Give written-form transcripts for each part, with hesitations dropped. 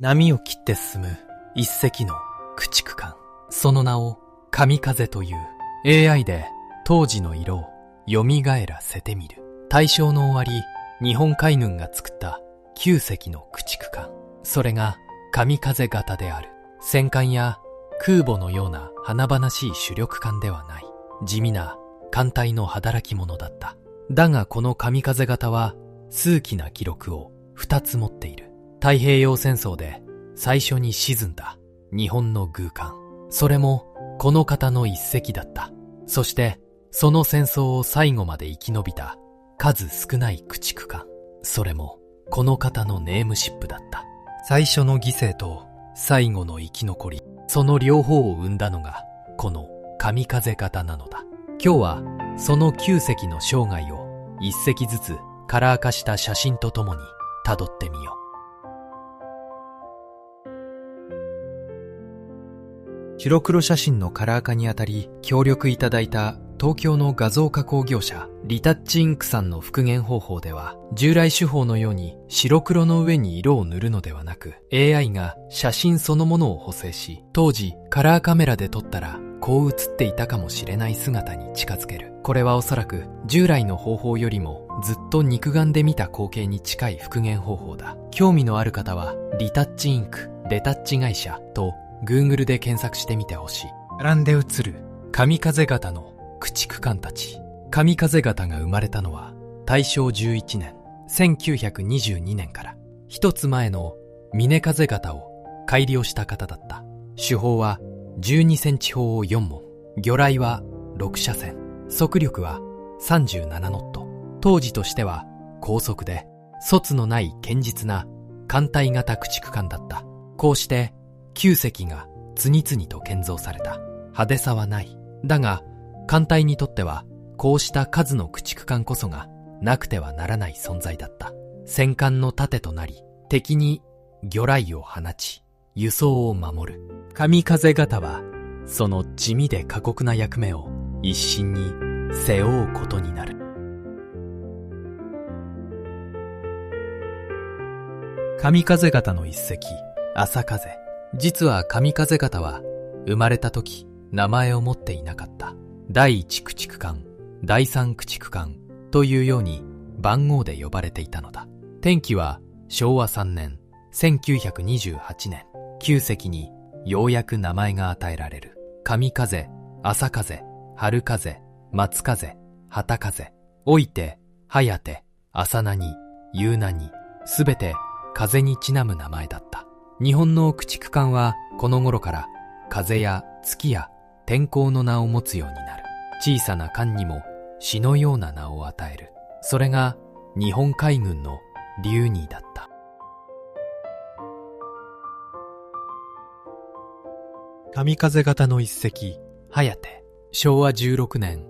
波を切って進む一隻の駆逐艦。その名を神風という。 AI で当時の色を蘇らせてみる。大正の終わり、日本海軍が作った9隻の駆逐艦。それが神風型である。戦艦や空母のような華々しい主力艦ではない。地味な艦隊の働き者だった。だがこの神風型は数奇な記録を2つ持っている。太平洋戦争で最初に沈んだ日本の軍艦。それもこの方の一隻だった。そしてその戦争を最後まで生き延びた数少ない駆逐艦。それもこの方のネームシップだった。最初の犠牲と最後の生き残り、その両方を生んだのがこの神風型なのだ。今日はその9隻の生涯を一隻ずつカラー化した写真とともに辿ってみよう。白黒写真のカラー化にあたり協力いただいた東京の画像加工業者リタッチインクさんの復元方法では、従来手法のように白黒の上に色を塗るのではなく、 AI が写真そのものを補正し、当時カラーカメラで撮ったらこう写っていたかもしれない姿に近づける。これはおそらく従来の方法よりもずっと肉眼で見た光景に近い復元方法だ。興味のある方はリタッチインクレタッチ会社と Google で検索してみてほしい。並んで写る神風型の駆逐艦たち。神風型が生まれたのは大正11年1922年から。一つ前の峰風型を改良した方だった。主砲は12センチ砲を4門、魚雷は6車線、速力は37ノット。当時としては高速で卒のない堅実な艦隊型駆逐艦だった。こうして9隻が次々と建造された。派手さはない。だが艦隊にとってはこうした数の駆逐艦こそがなくてはならない存在だった。戦艦の盾となり、敵に魚雷を放ち、輸送を守る。神風型はその地味で過酷な役目を一身に背負うことになる。神風型の一隻、朝風。実は神風型は生まれた時名前を持っていなかった。第一駆逐艦、第三駆逐艦というように番号で呼ばれていたのだ。転機は昭和3年1928年、9隻にようやく名前が与えられる。神風、朝風、春風、松風、旗風、おいて、はやて、朝なに、夕なに、すべて風にちなむ名前だった。日本の駆逐艦はこの頃から風や月や天候の名を持つようになる。小さな艦にも詩のような名を与える。それが日本海軍の流儀だった。神風型の一隻、はやて。昭和16年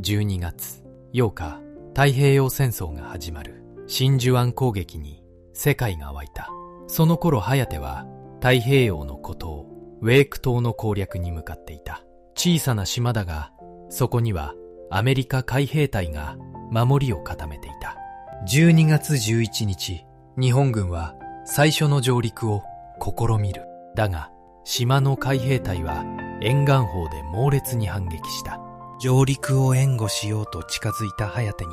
12月8日、太平洋戦争が始まる。真珠湾攻撃に世界が沸いた。その頃はやては太平洋の孤島ウェーク島の攻略に向かっていた。小さな島だが、そこにはアメリカ海兵隊が守りを固めていた。12月11日、日本軍は最初の上陸を試みる。だが、島の海兵隊は沿岸砲で猛烈に反撃した。上陸を援護しようと近づいたハヤテに、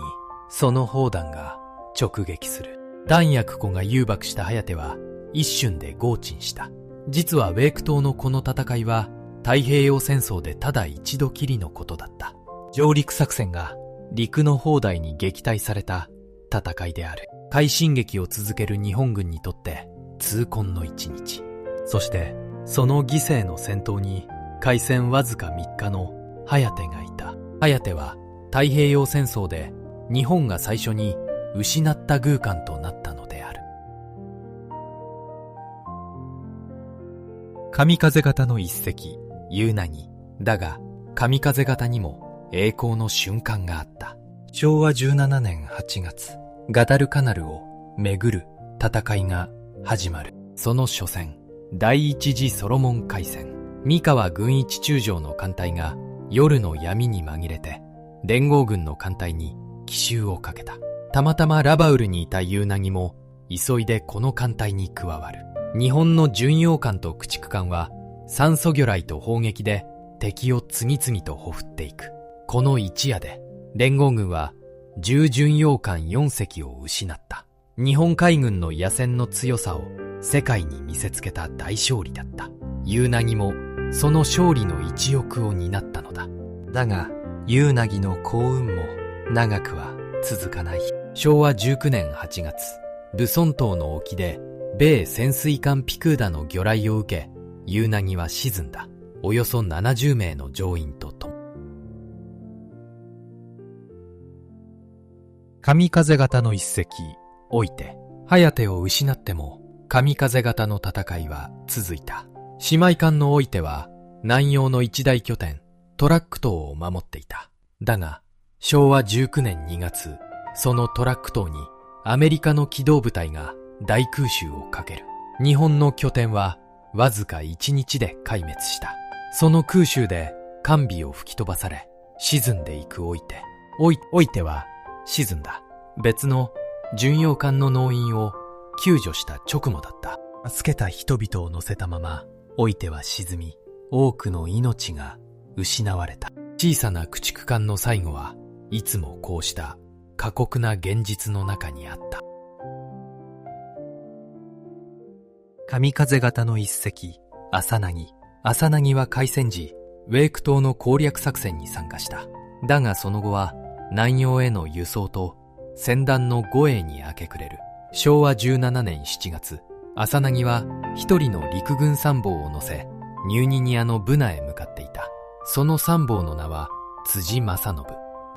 その砲弾が直撃する。弾薬庫が誘爆したハヤテは一瞬で轟沈した。実はウェーク島のこの戦いは太平洋戦争でただ一度きりのことだった。上陸作戦が陸の砲台に撃退された戦いである。快進撃を続ける日本軍にとって痛恨の一日。そしてその犠牲の先頭に開戦わずか3日のハヤテがいた。ハヤテは太平洋戦争で日本が最初に失った軍艦となったのである。神風型の一隻、夕なぎ。だが神風型にも栄光の瞬間があった。昭和17年8月、ガダルカナルを巡る戦いが始まる。その初戦、第一次ソロモン海戦。三河軍一中将の艦隊が夜の闇に紛れて連合軍の艦隊に奇襲をかけた。たまたまラバウルにいた夕なぎも急いでこの艦隊に加わる。日本の巡洋艦と駆逐艦は酸素魚雷と砲撃で敵を次々とほふっていく。この一夜で連合軍は重巡洋艦4隻を失った。日本海軍の野戦の強さを世界に見せつけた大勝利だった。夕凪もその勝利の一翼を担ったのだ。だが夕凪の幸運も長くは続かない。昭和19年8月、ルソン島の沖で米潜水艦ピクーダの魚雷を受け、夕凪は沈んだ。およそ70名の乗員ととも。神風型の一隻、おいて、ハテを失っても神風型の戦いは続いた。姉妹艦のおいては南洋の一大拠点、トラック島を守っていた。だが、昭和19年2月、そのトラック島にアメリカの機動部隊が大空襲をかける。日本の拠点はわずか1日で壊滅した。その空襲で艦尾を吹き飛ばされ、沈んでいくおいて。おいては沈んだ。別の巡洋艦の乗員を救助した直後だった。助けた人々を乗せたまま、おいては沈み、多くの命が失われた。小さな駆逐艦の最後はいつもこうした過酷な現実の中にあった。神風型の一隻、朝凪。朝凪は開戦時、ウェーク島の攻略作戦に参加した。だがその後は、南洋への輸送と船団の護衛に明け暮れる。昭和17年7月、朝凪は一人の陸軍参謀を乗せ、ニューニニアのブナへ向かっていた。その参謀の名は辻正信。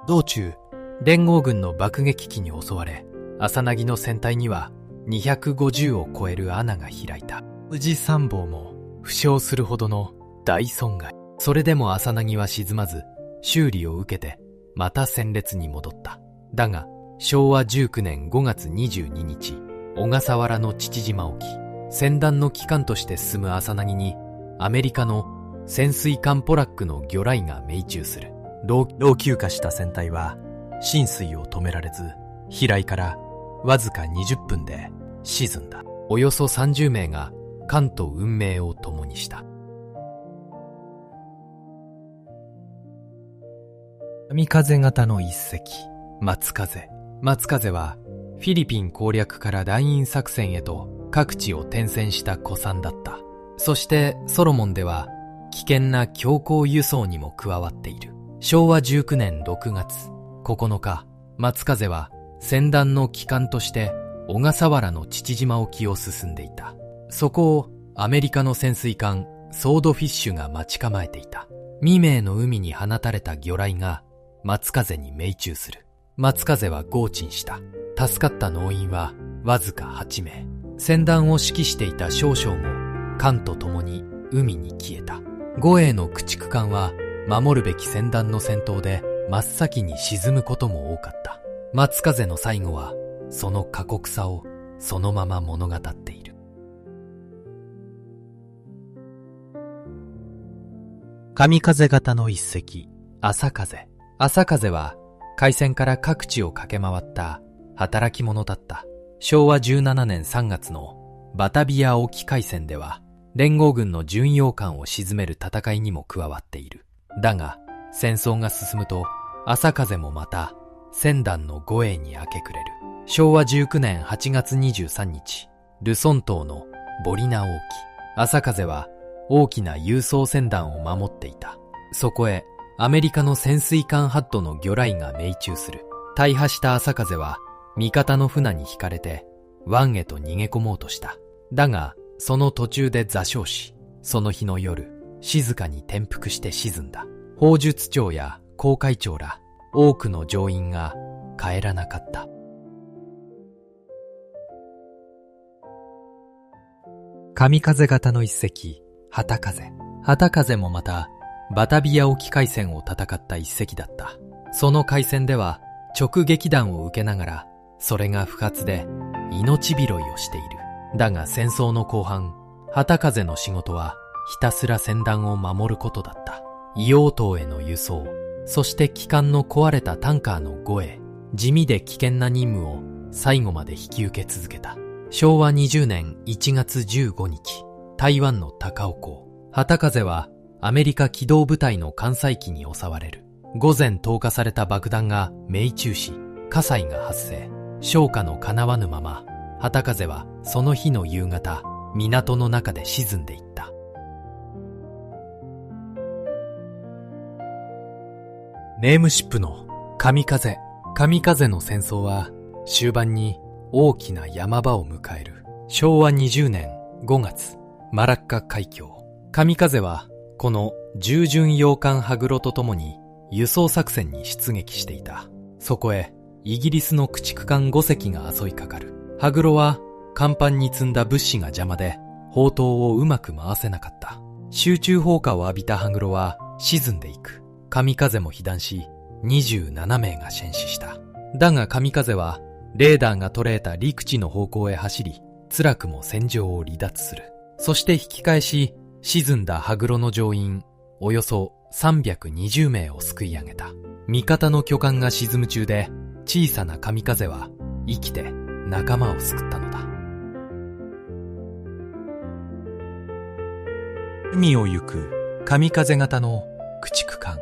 道中、連合軍の爆撃機に襲われ、朝凪の船体には250を超える穴が開いた。辻参謀も負傷するほどの大損害。それでも朝凪は沈まず、修理を受けてまた戦列に戻った。だが、昭和19年5月22日、小笠原の父島沖、船団の旗艦として進む朝凪に、アメリカの潜水艦ポラックの魚雷が命中する。老朽化した船体は、浸水を止められず、飛来からわずか20分で沈んだ。およそ30名が艦と運命を共にした。神風型の一隻、松風。松風はフィリピン攻略からライン作戦へと各地を転戦した古参だった。そしてソロモンでは危険な強行輸送にも加わっている。昭和19年6月9日、松風は船団の旗艦として小笠原の父島沖を進んでいた。そこをアメリカの潜水艦ソードフィッシュが待ち構えていた。未明の海に放たれた魚雷が松風に命中する。松風は轟沈した。助かった乗員はわずか8名。船団を指揮していた少将も艦と共に海に消えた。護衛の駆逐艦は守るべき船団の先頭で真っ先に沈むことも多かった。松風の最後はその過酷さをそのまま物語っている。神風型の一隻、朝風。朝風は海戦から各地を駆け回った働き者だった。昭和17年3月のバタビア沖海戦では連合軍の巡洋艦を沈める戦いにも加わっている。だが戦争が進むと朝風もまた船団の護衛に明け暮れる。昭和19年8月23日、ルソン島のボリナ沖。朝風は大きな輸送船団を守っていた。そこへアメリカの潜水艦ハッドの魚雷が命中する。大破した朝風は味方の船に引かれて湾へと逃げ込もうとした。だがその途中で座礁し、その日の夜静かに転覆して沈んだ。砲術長や航海長ら多くの乗員が帰らなかった。神風型の一隻、旗風。旗風もまたバタビア沖海戦を戦った一隻だった。その海戦では直撃弾を受けながら、それが不発で命拾いをしている。だが戦争の後半、旗風の仕事はひたすら船団を守ることだった。硫黄島への輸送、そして旗艦の壊れたタンカーの護衛、地味で危険な任務を最後まで引き受け続けた。昭和20年1月15日、台湾の高雄港。旗風はアメリカ機動部隊の艦載機に襲われる。午前投下された爆弾が命中し、火災が発生。消火の叶わぬまま、旗風はその日の夕方、港の中で沈んでいった。ネームシップの神風。神風の戦争は終盤に大きな山場を迎える。昭和20年5月、マラッカ海峡。神風はこの従順洋艦羽黒とともに輸送作戦に出撃していた。そこへイギリスの駆逐艦5隻が襲いかかる。羽黒は甲板に積んだ物資が邪魔で砲塔をうまく回せなかった。集中砲火を浴びた羽黒は沈んでいく。神風も被弾し、27名が戦死した。だが神風はレーダーが捉えた陸地の方向へ走り、辛くも戦場を離脱する。そして引き返し、沈んだ羽黒の乗員およそ320名を救い上げた。味方の巨艦が沈む中で、小さな神風は生きて仲間を救ったのだ。海を行く神風型の駆逐艦。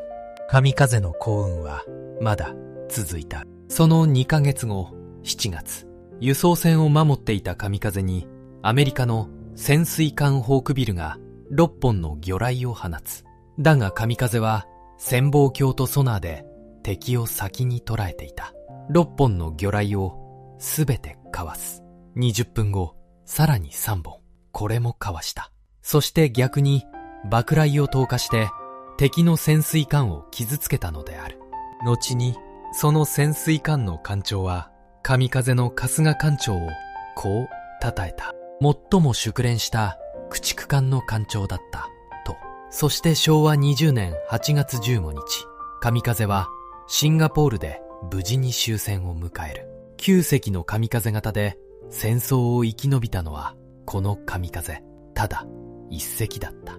神風の幸運はまだ続いた。その2ヶ月後、7月、輸送船を守っていた神風にアメリカの潜水艦ホークビルが6本の魚雷を放つ。だが神風は潜望鏡とソナーで敵を先に捉えていた。6本の魚雷をすべてかわす。20分後、さらに3本。これもかわした。そして逆に爆雷を投下して敵の潜水艦を傷つけたのである。後にその潜水艦の艦長は神風の春日艦長をこう称えた。最も熟練した駆逐艦の艦長だったと。そして昭和20年8月15日、神風はシンガポールで無事に終戦を迎える。9隻の神風型で戦争を生き延びたのはこの神風ただ一隻だった。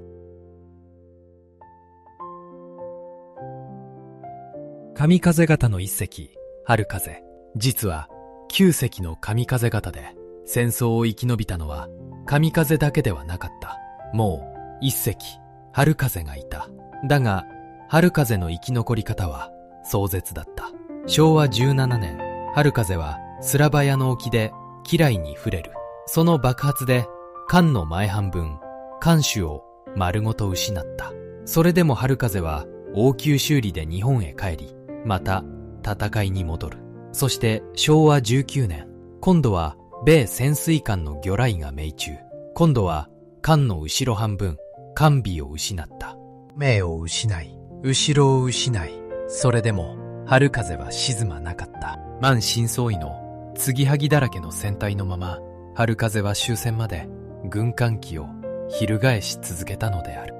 神風型の一隻、春風。実は9隻の神風型で戦争を生き延びたのは神風だけではなかった。もう一隻、春風がいた。だが春風の生き残り方は壮絶だった。昭和17年、春風はスラバヤの沖で機雷に触れる。その爆発で艦の前半分、艦首を丸ごと失った。それでも春風は応急修理で日本へ帰り、また戦いに戻る。そして昭和19年、今度は米潜水艦の魚雷が命中。今度は艦の後ろ半分、艦尾を失った。目を失い、後ろを失い、それでも春風は沈まなかった。満身創痍の継ぎはぎだらけの船体のまま、春風は終戦まで軍艦機を翻し続けたのである。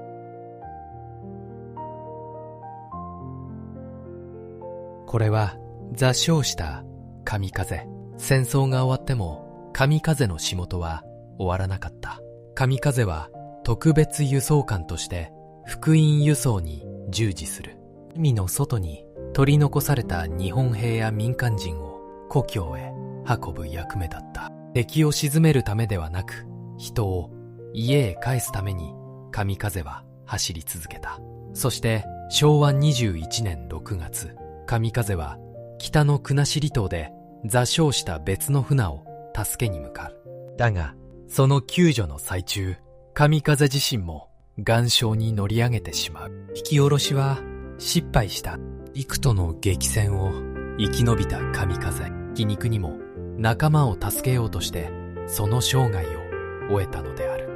これは座礁した神風。戦争が終わっても神風の仕事は終わらなかった。神風は特別輸送艦として福音輸送に従事する。海の外に取り残された日本兵や民間人を故郷へ運ぶ役目だった。敵を鎮めるためではなく、人を家へ帰すために神風は走り続けた。そして昭和21年6月、神風は北の国後島で座礁した別の船を助けに向かう。だがその救助の最中、神風自身も岩礁に乗り上げてしまう。引き下ろしは失敗した。幾多の激戦を生き延びた神風。皮肉にも仲間を助けようとしてその生涯を終えたのである。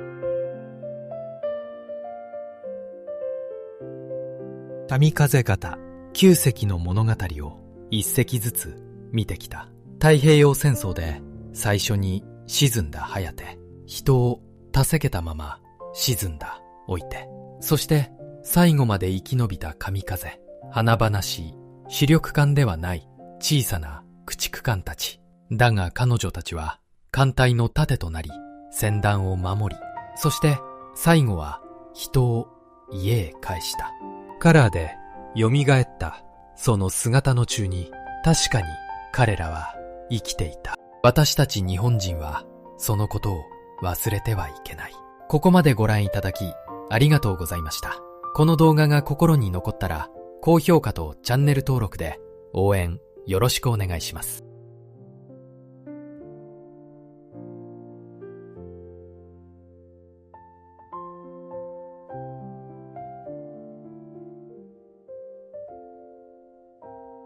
神風型9隻の物語を1隻ずつ見てきた。太平洋戦争で最初に沈んだ颯、人を助けたまま沈んだおいて、そして最後まで生き延びた神風。華々しい主力艦ではない小さな駆逐艦たち。だが彼女たちは艦隊の盾となり船団を守り、そして最後は人を家へ帰した。カラーで蘇ったその姿の中に、確かに彼らは生きていた。私たち日本人はそのことを忘れてはいけない。ここまでご覧いただき、ありがとうございました。この動画が心に残ったら、高評価とチャンネル登録で応援よろしくお願いします。